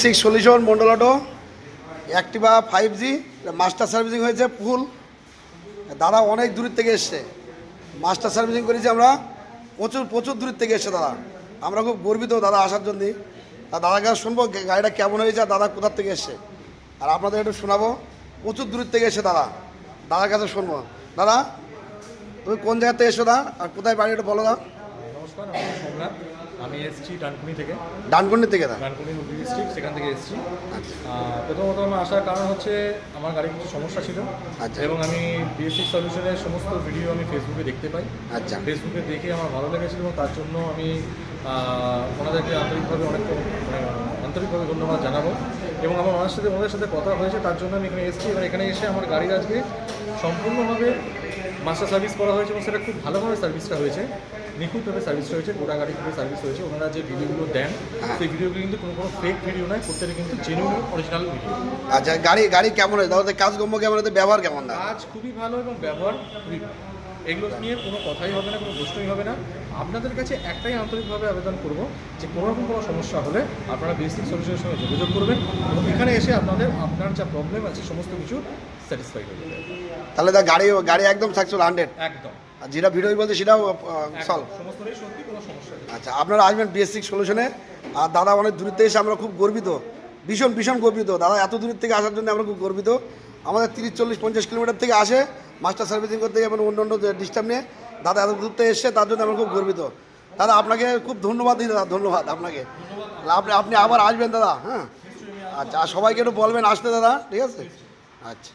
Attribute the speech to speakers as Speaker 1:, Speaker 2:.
Speaker 1: Six solution Mondal auto Activa 5G master servicing হয়েছে ফুল। দাদা অনেক দূর থেকে এসছে, মাস্টার সার্ভিসিং করেছি আমরা, প্রচুর দূর থেকে এসছে দাদা। আমরা খুব গর্বিত দাদা আসার জন্যে। দাদার কাছে শুনবো গাড়িটা কেমন হয়েছে, দাদা কোথার থেকে এসছে, আর আপনাদের একটু শোনাবো। প্রচুর দূর থেকে এসে দাদার কাছে শুনবো। দাদা তুমি কোন জায়গা থেকে এসো দা, আর কোথায় বাড়ি একটু বলো দা।
Speaker 2: নমস্কার, আমি সোমনাথ। আমি এসেছি ডানকুনি থেকে।
Speaker 1: ডানকুনি থেকে দা?
Speaker 2: ডানকুনি হুগলি ডিস্ট্রিক্ট, সেখান থেকে এসেছি। প্রথমত আমার আসার কারণ হচ্ছে আমার গাড়ির কিছু সমস্যা ছিল।
Speaker 1: আচ্ছা।
Speaker 2: এবং আমি বিএসসি সলিউশনের সমস্ত ভিডিও আমি ফেসবুকে দেখতে পাই।
Speaker 1: আচ্ছা।
Speaker 2: ফেসবুকে দেখে আমার ভালো লেগেছিল এবং তার জন্য আমি ওনাদেরকে আন্তরিকভাবে ধন্যবাদ জানাবো। এবং আমার ওনাদের সাথে কথা হয়েছে, তার জন্য আমি এখানে এসেছি। এবার এখানে এসে আমার গাড়ির আজকে সম্পূর্ণভাবে মাস্টার সার্ভিস করা হয়েছে এবং সেটা খুব ভালোভাবে সার্ভিসটা হয়েছে, নিখুঁতভাবে সার্ভিসটা হয়েছে, গোটা গাড়ি খুবই সার্ভিস হয়েছে। ওনারা যে ভিডিওগুলো দেন সেই ভিডিওগুলো কিন্তু কোনো ফেক ভিডিও নয়, প্রত্যেকটা কিন্তু জেনুইন অরিজিনাল ভিডিও।
Speaker 1: আচ্ছা, গাড়ি কেমন হয় দাদা? কাজকর্ম কেমন হতে, ব্যবহার কেমন?
Speaker 2: কাজ খুবই ভালো এবং ব্যবহার খুবই ভালো। এগুলো নিয়ে কোনো কথাই হবে না, কোনো প্রশ্নই হবে না। আপনাদের কাছে একটাই আন্তরিকভাবে আবেদন করব যে কোনোরকম কোনো সমস্যা হলে আপনারা বেসিক সলিউশনের সঙ্গে যোগাযোগ করবেন এবং এখানে এসে আপনার যা প্রবলেম আছে সমস্ত কিছু স্যাটিসফাই করবে।
Speaker 1: তাহলে দা গাড়ি একদম সাকসেসফুল 100?
Speaker 2: একদম।
Speaker 1: আর যেটা ভিডিও বলতে সেটাও সলভ?
Speaker 2: সমস্তটাই সত্যি, কোনো সমস্যা নেই।
Speaker 1: আচ্ছা, আপনারা আসবেন বেসিক সলিউশনে। আর দাদা অনেক দূর থেকে এসে আমরা খুব গর্বিত, ভীষণ গর্বিত। দাদা এত দূর থেকে আসার জন্য আমরা খুব গর্বিত। আমাদের 30, 40, 50 কিলোমিটার থেকে আসে মাস্টার সার্ভিসিং করতে এবং অন্য ডিস্টার্ব নিয়ে দাদা এত দূর থেকে এসছে, তার জন্য আমরা খুব গর্বিত। দাদা আপনাকে খুব ধন্যবাদ দিই দাদা, ধন্যবাদ আপনাকে। আপনি আবার আসবেন দাদা। হ্যাঁ, আচ্ছা, আর সবাইকে একটু বলবেন আসতে দাদা, ঠিক আছে? আচ্ছা।